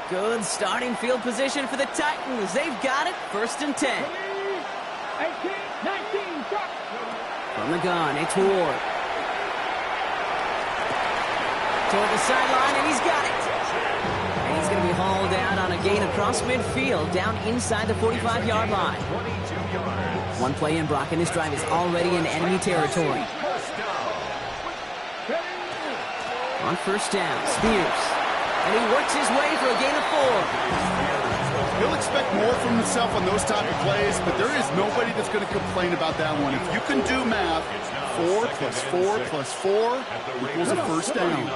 Good starting field position for the Titans. They've got it, 1st and 10. 18, 19, stop. From the gun, it's Ward. Toward the sideline, and he's got it. And he's going to be hauled out on a gain across midfield, down inside the 45-yard line. 1 play in, Brock, and this drive is already in enemy territory. On 1st down, Spears. And he works his way for a gain of 4. He'll expect more from himself on those type of plays, but there is nobody that's going to complain about that one. If you can do math, 4 plus 4 plus 4 equals a 1st down.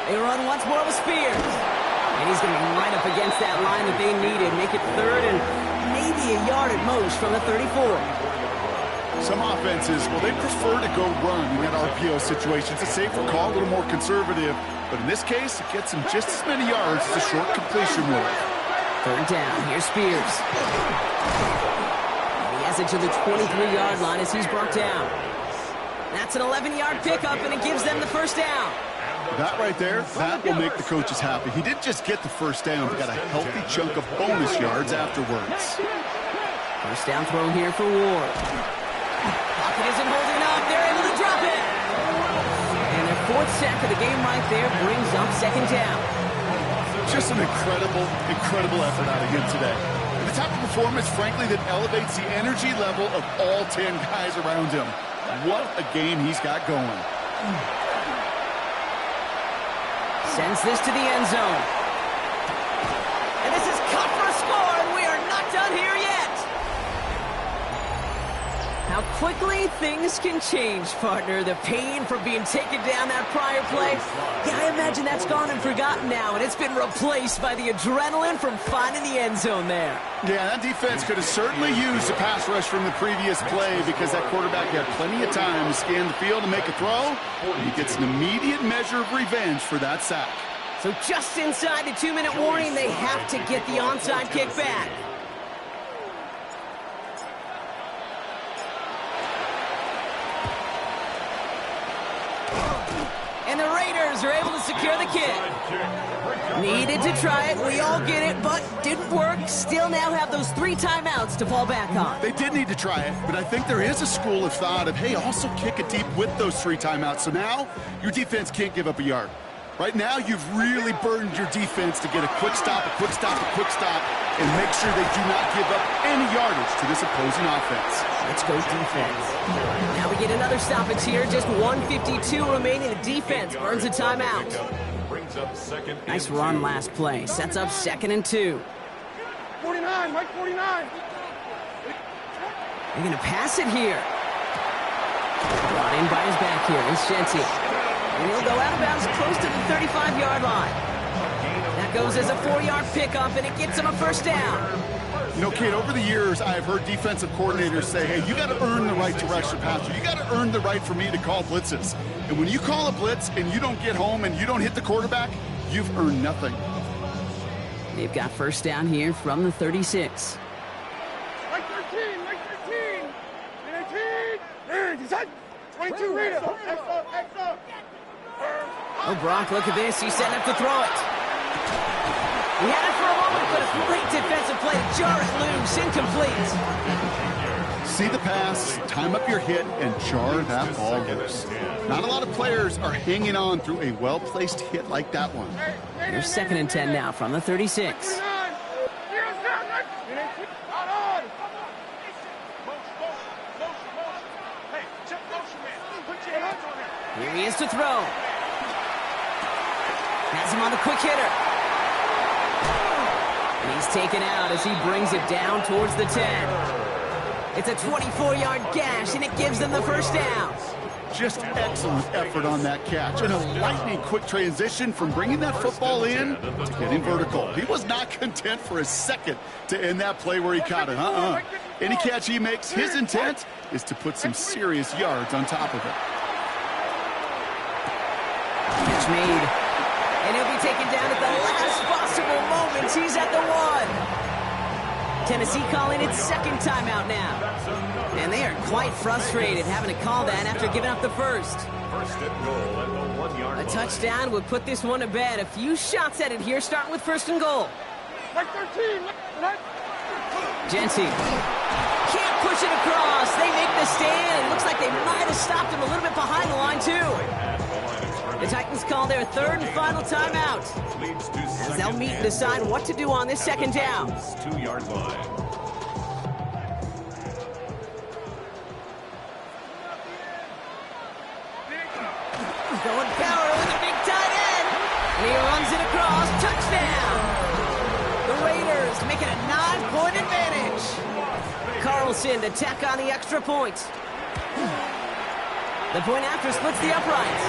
They run once more with Spears. And he's going to be right up against that line that they needed. Make it 3rd and maybe a yard at most from the 34. Some offenses, well, they prefer to go run in that RPO situation. It's a safer call, a little more conservative. But in this case, it gets him just as many yards as a short completion would. 3rd down. Here's Spears. And he has it to the 23-yard line as he's brought down. That's an 11-yard pickup, and it gives them the 1st down. That right there, that will make the coaches happy. He didn't just get the 1st down, but got a healthy chunk of bonus yards afterwards. 1st down throw here for Ward. Pocket isn't holding up. They're able to drop it. And their 4th sack of the game right there brings up 2nd down. Just an incredible effort out of him today. And the type of performance, frankly, that elevates the energy level of all 10 guys around him. What a game he's got going. Sends this to the end zone. And this is cut for a score, and we are not done here yet. How quickly things can change, partner. The pain from being taken down that prior play. Yeah, I imagine that's gone and forgotten now, and it's been replaced by the adrenaline from finding the end zone there. Yeah, that defense could have certainly used a pass rush from the previous play because that quarterback had plenty of time to scan the field and make a throw. And he gets an immediate measure of revenge for that sack. So just inside the 2-minute warning, they have to get the onside kick back. And the Raiders are able to secure the kick. Needed to try it, we all get it, but didn't work. Still now have those 3 timeouts to fall back on. They did need to try it, but I think there is a school of thought of, hey, also kick it deep with those 3 timeouts. So now your defense can't give up a yard. Right now, you've really burdened your defense to get a quick stop, a quick stop, a quick stop, and make sure they do not give up any yardage to this opposing offense. Let's go defense. Now we get another stoppage here. Just 1:52 remaining. The defense burns a timeout. Nice run last play. Sets up 2nd and 2. 49, Mike 49. They're going to pass it here. Brought in by his back here. It's Shenty. And he'll go out of bounds close to the 35-yard line. That goes as a 4-yard pickup, and it gets him a 1st down. You know, Kate, over the years, I've heard defensive coordinators say, hey, you got to earn the right to rush the passer. You got to earn the right for me to call blitzes. And when you call a blitz and you don't get home and you don't hit the quarterback, you've earned nothing. They've got 1st down here from the 36. Mike 13, Mike 13. 19. 22, read it. Oh, Brock, look at this. He's setting up to throw it. He had it for a moment, but a great defensive play to jar it loose. Incomplete. See the pass, time up your hit, and jar that ball loose. Not a lot of players are hanging on through a well-placed hit like that one. Here's 2nd and 10 now from the 36. Here he is to throw. Has him on the quick hitter. And he's taken out as he brings it down towards the 10. It's a 24-yard gash, and it gives them the first down. Just excellent effort on that catch. And a lightning-quick transition from bringing that football in to getting vertical. He was not content for a second to end that play where he caught it. Any catch he makes, his intent is to put some serious yards on top of it. Catch made. And he'll be taken down at the last possible moments. He's at the 1. Tennessee calling its 2nd timeout now. And they are quite frustrated having to call that after giving up the first. First and goal at the 1-yard line. A touchdown would put this one to bed. A few shots at it here, starting with 1st and goal. Like 13. Genty can't push it across. They make the stand. It looks like they might have stopped him a little bit behind the line, too. The Titans call their 3rd and final timeout, as they'll meet and decide what to do on this 2nd down. 2-yard line. Going power with a big tight end. And he runs it across. Touchdown. The Raiders make it a 9-point advantage. Carlson to tack on the extra point. The point after splits the uprights.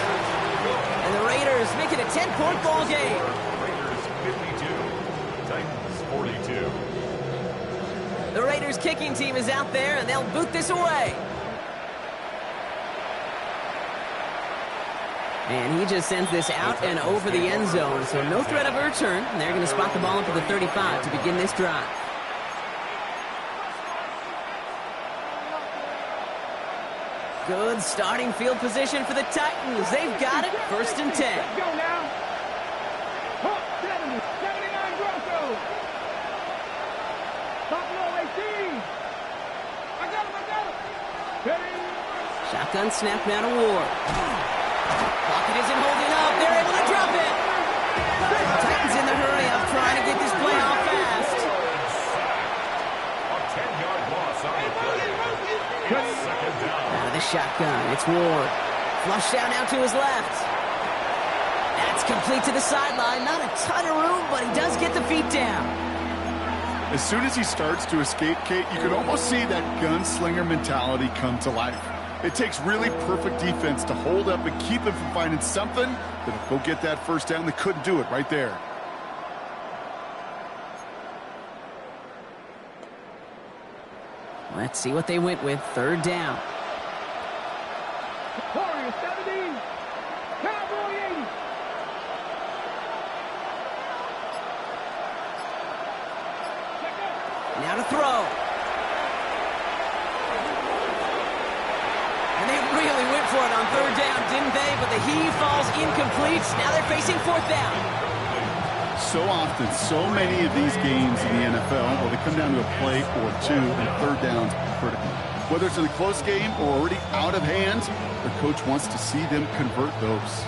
And the Raiders make it a 10-point ball game. Raiders 52, Titans 42. The Raiders kicking team is out there, and they'll boot this away. And he just sends this out and over the end zone, so no threat of a return. And they're going to spot the ball up at the 35 to begin this drive. Good starting field position for the Titans. They've got it, 1st and 10. Let's go now. 79 Broncos. Buffalo 18. I got him. Shotgun snap now to Ward. Pocket isn't holding up. They're able to drop it. Titans in the hurry up, trying to get this play off fast. A 10-yard loss on the play. It's 2nd down. Out of the shotgun, it's Ward. Flushed out now to his left. That's complete to the sideline. Not a ton of room, but he does get the feet down. As soon as he starts to escape, Kate, you can almost see that gunslinger mentality come to life. It takes really perfect defense to hold up and keep him from finding something that'll go get that first down. They couldn't do it right there. Let's see what they went with. 3rd down. Warriors 70. Cowboy 80. Now to throw. And they really went for it on 3rd down, didn't they? But the heave falls incomplete. Now they're facing 4th down. So often, so many of these games in the NFL, well, they come down to a play or two, and 3rd downs are critical. Whether it's in a close game or already out of hand, the coach wants to see them convert those.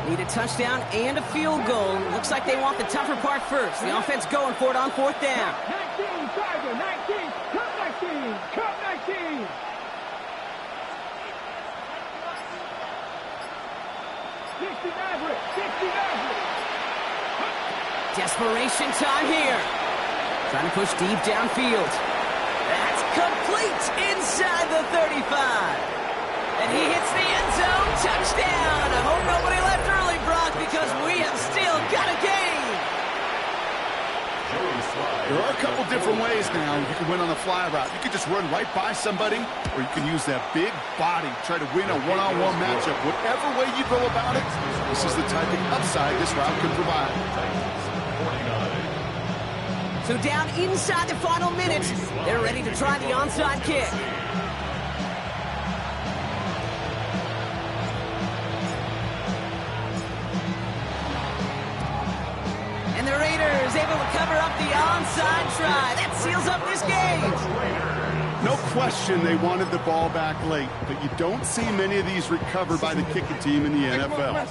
Need a touchdown and a field goal. Looks like they want the tougher part first. The offense going for it on 4th down. 19, Tiger, 19, cut 19, cut 19. Desperation time here. Trying to push deep downfield. That's complete inside the 35. And he hits the end zone. Touchdown. I hope nobody left early, Brock, because we have still got a game. There are a couple different ways now you can win on the fly route. You can just run right by somebody, or you can use that big body, try to win a one-on-one matchup. Whatever way you go about it, this is the type of upside this route can provide. So down inside the final minute, they're ready to try the onside kick. cover up the onside try. That seals up this game. No question they wanted the ball back late, but you don't see many of these recovered by the kicking team in the NFL.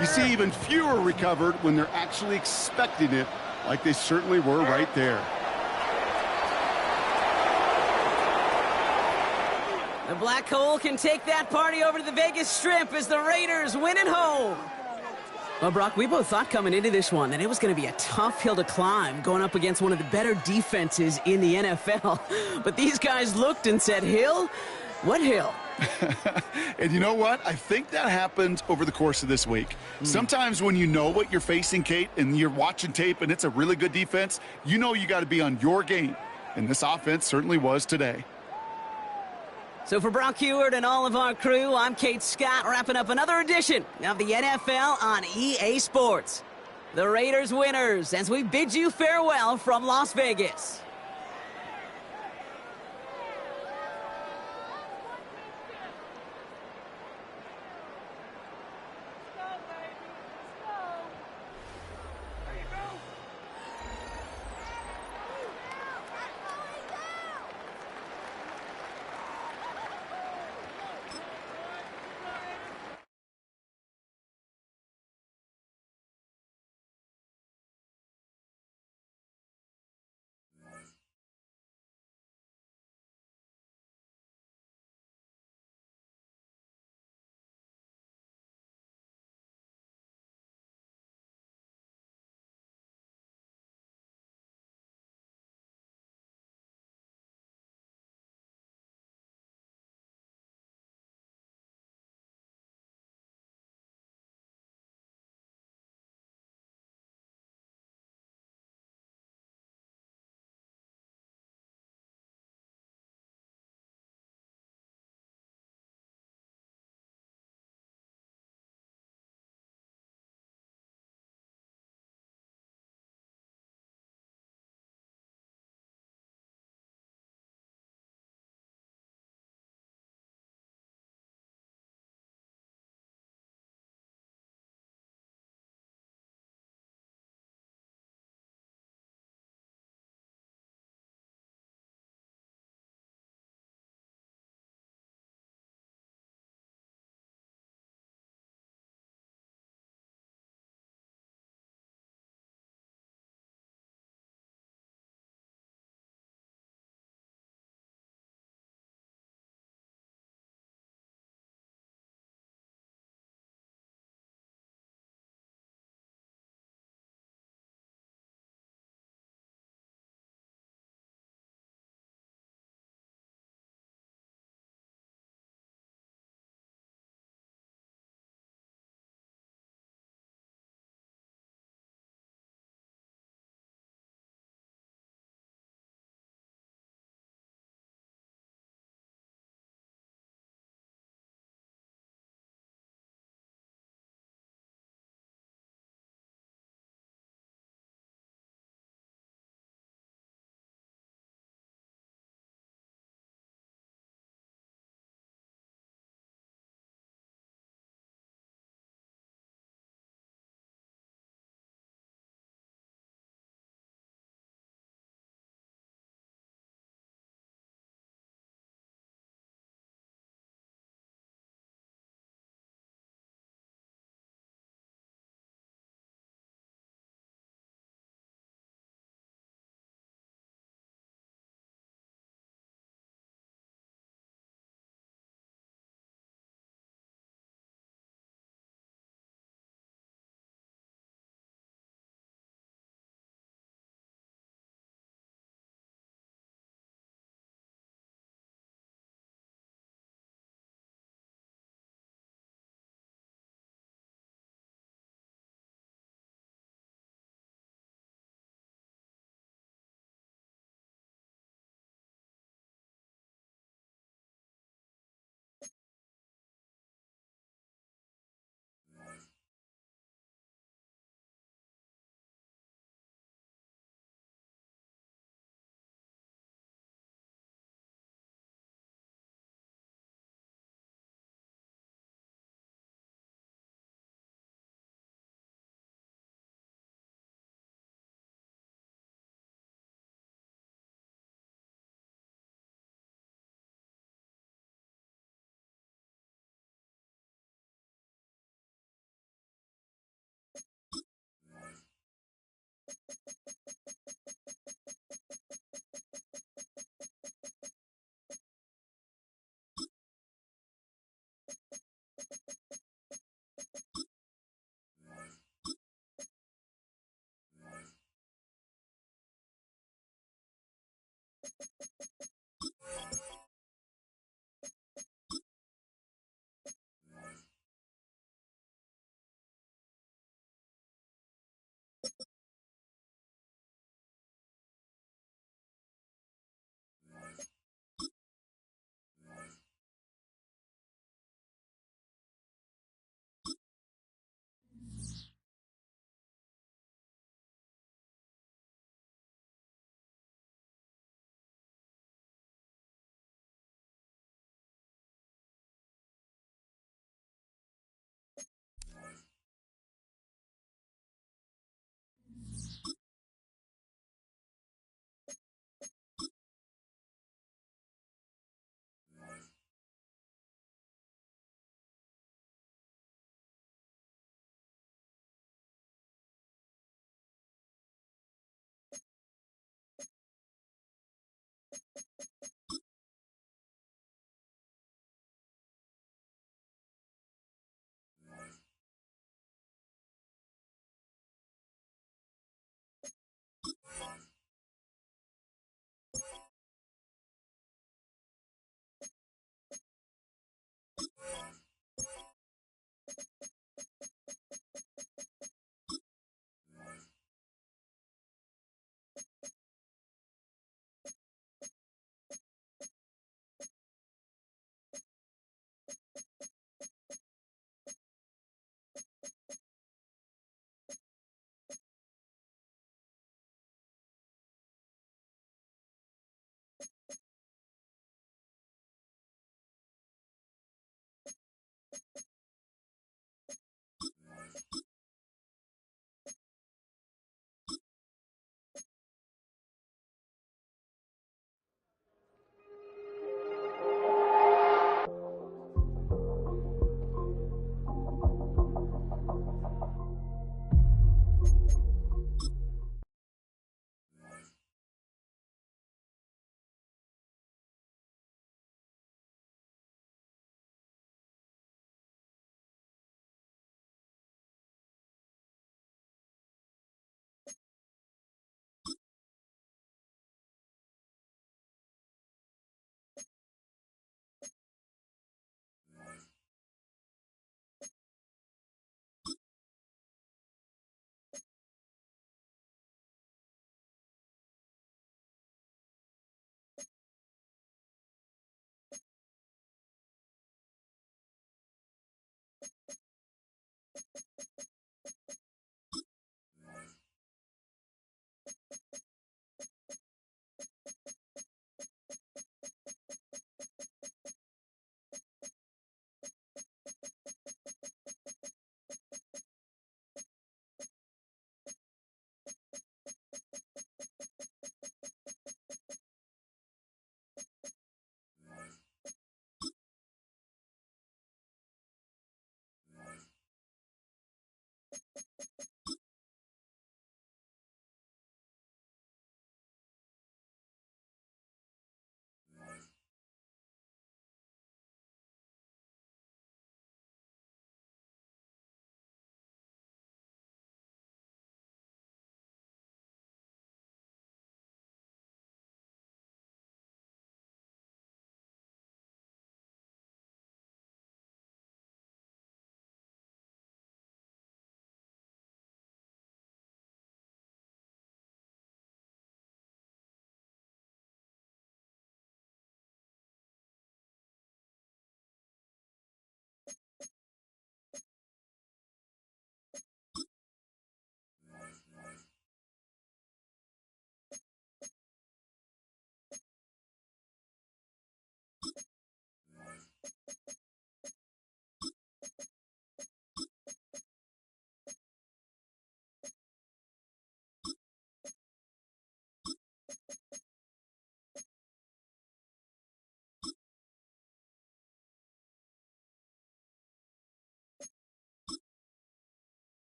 You see even fewer recovered when they're actually expecting it, like they certainly were right there. The Black Hole can take that party over to the Vegas Strip as the Raiders win at home. Well, Brock, we both thought coming into this one that it was going to be a tough hill to climb going up against one of the better defenses in the NFL. But these guys looked and said, Hill? What hill? And you know what? I think that happened over the course of this week. Sometimes when you know what you're facing, Kate, and you're watching tape and it's a really good defense, you know you got to be on your game. And this offense certainly was today. So for Brock Heward and all of our crew, I'm Kate Scott, wrapping up another edition of the NFL on EA Sports. The Raiders winners as we bid you farewell from Las Vegas.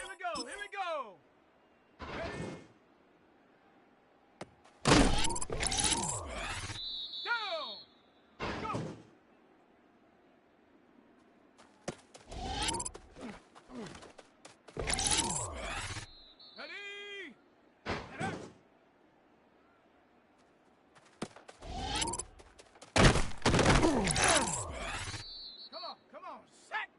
Here we go. Here we go. Ready? Down. Go. Ready? And up. Come on, set.